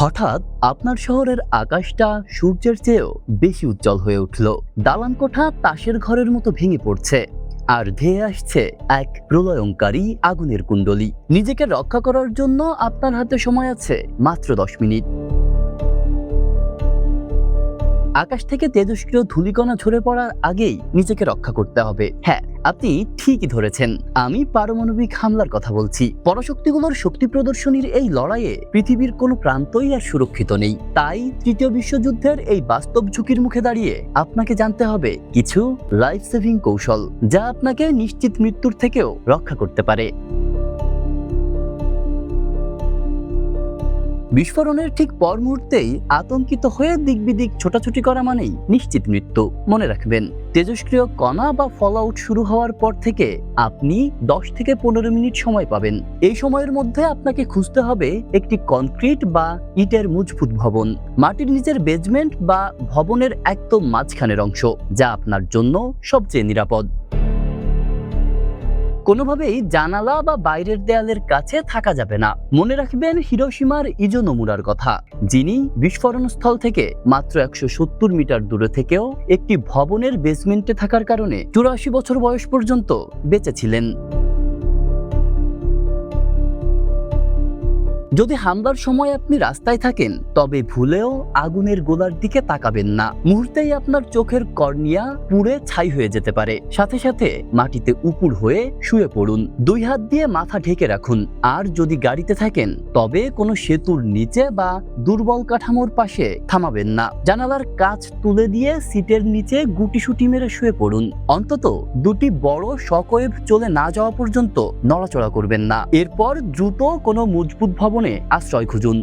হঠাৎ আপনার শহরের আকাশটা সূর্যের চেয়েও বেশি উজ্জ্বল হয়ে উঠল। দালান কোঠা তাসের ঘরের মতো ভেঙে পড়ছে, আর ধেয়ে আসছে এক প্রলয়ঙ্কারী আগুনের কুণ্ডলী। নিজেকে রক্ষা করার জন্য আপনার হাতে সময় আছে মাত্র 10 মিনিট। আকাশ থেকে তেজস্ক্রিয় ধূলিকণা ঝরে পড়ার আগেই নিজেকে রক্ষা করতে হবে। হ্যাঁ, আপনি ঠিকই ধরেছেন, আমি পারমাণবিক হামলার কথা বলছি। পরাশক্তিগুলোর শক্তি প্রদর্শনীর এই লড়াইয়ে পৃথিবীর কোনো প্রান্তই আর সুরক্ষিত নেই। তাই তৃতীয় বিশ্বযুদ্ধের এই বাস্তব ঝুঁকির মুখে দাঁড়িয়ে আপনাকে জানতে হবে কিছু লাইফ সেভিং কৌশল, যা আপনাকে নিশ্চিত মৃত্যুর থেকেও রক্ষা করতে পারে। বিস্ফোরণের ঠিক পর মুহূর্তেই আতঙ্কিত হয়ে দিকবিদিক ছোটাছুটি করা মানেই নিশ্চিত মৃত্যু। মনে রাখবেন, তেজস্ক্রিয় কণা বা ফলআউট শুরু হওয়ার পর থেকে আপনি 10 থেকে 15 মিনিট সময় পাবেন। এই সময়ের মধ্যে আপনাকে খুঁজতে হবে একটি কনক্রিট বা ইটের মজবুত ভবন, মাটির নিচের বেজমেন্ট বা ভবনের একদম মাঝখানের অংশ, যা আপনার জন্য সবচেয়ে নিরাপদ। কোনোভাবেই জানালা বা বাইরের দেয়ালের কাছে থাকা যাবে না। মনে রাখবেন হিরোশিমার ইজো নোমুরার কথা, যিনি বিস্ফোরণস্থল থেকে মাত্র 170 মিটার দূরে থেকেও একটি ভবনের বেসমেন্টে থাকার কারণে 84 বছর বয়স পর্যন্ত বেঁচে ছিলেন। যদি হামলার সময় আপনি রাস্তায় থাকেন, তবে ভুলেও আগুনের গোলার দিকে তাকাবেন না। মুহূর্তেই আপনার চোখের কর্নিয়া পুড়ে ছাই হয়ে যেতে পারে। সাথে সাথে মাটিতে উপুড় হয়ে শুয়ে পড়ুন, 2 হাত দিয়ে মাথা ঢেকে রাখুন। আর যদি গাড়িতে থাকেন, তবে কোনো সেতুর নিচে বা দুর্বল কাঠামোর পাশে থামাবেন না। জানালার কাঁচ তুলে দিয়ে সিটের নিচে গুটিসুটি মেরে শুয়ে পড়ুন। অন্তত 2টি বড় শকওয়েভ চলে না যাওয়া পর্যন্ত নড়াচড়া করবেন না। এরপর দ্রুত কোনো মজবুত ভবনে আশ্রয় খুঁজুন।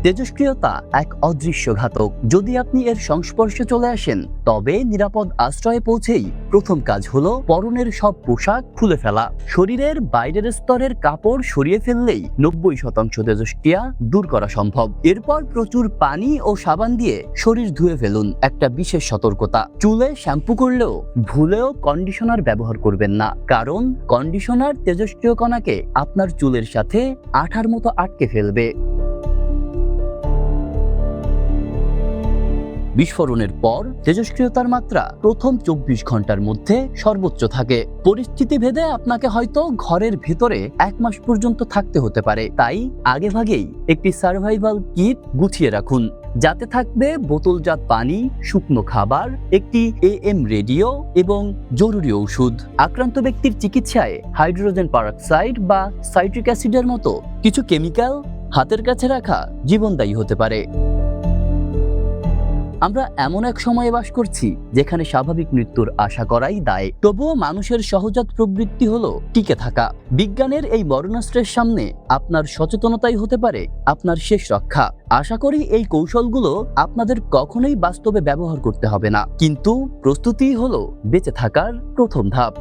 তেজস্ক্রিয়তা এক অদৃশ্য ঘাতক। যদি আপনি এর সংস্পর্শে চলে আসেন, তবে নিরাপদ আশ্রয়ে পৌঁছেই প্রথম কাজ হলো পরনের সব পোশাক খুলে ফেলা। শরীরের বাইরের স্তরের কাপড় সরিয়ে ফেললেই 90% তেজস্ক্রিয়া দূর করা সম্ভব। এরপর প্রচুর পানি ও সাবান দিয়ে শরীর ধুয়ে ফেলুন। একটা বিশেষ সতর্কতা, চুলে শ্যাম্পু করলেও ভুলেও কন্ডিশনার ব্যবহার করবেন না, কারণ কন্ডিশনার তেজস্ক্রিয় কণাকে আপনার চুলের সাথে আঠার মতো আটকে ফেলবে। বিস্ফোরণের পর তেজস্ক্রিয়তার মাত্রা প্রথম 24 ঘন্টার মধ্যে সর্বোচ্চ থাকে। পরিস্থিতি ভেদে আপনাকে হয়তো ঘরের ভেতরে 1 মাস পর্যন্ত থাকতে হতে পারে। তাই আগেভাগেই একটি সার্ভাইভাল কিট গুছিয়ে রাখুন, যাতে থাকবে বোতলজাত পানি, শুকনো খাবার, একটি AM রেডিও এবং জরুরি ঔষধ। আক্রান্ত ব্যক্তির চিকিৎসায় হাইড্রোজেন পারঅক্সাইড বা সাইট্রিক অ্যাসিডের মতো কিছু কেমিক্যাল হাতের কাছে রাখা জীবনদায়ী হতে পারে। আমরা এমন এক সময়ে বাস করছি যেখানে স্বাভাবিক মৃত্যুর আশা করাই দায়। তবুও মানুষের সহজাত প্রবৃত্তি হলো টিকে থাকা। বিজ্ঞানের এই মরণাস্ত্রের সামনে আপনার সচেতনতাই হতে পারে আপনার শেষ রক্ষা। আশা করি এই কৌশলগুলো আপনাদের কখনোই বাস্তবে ব্যবহার করতে হবে না, কিন্তু প্রস্তুতিই হলো বেঁচে থাকার প্রথম ধাপ।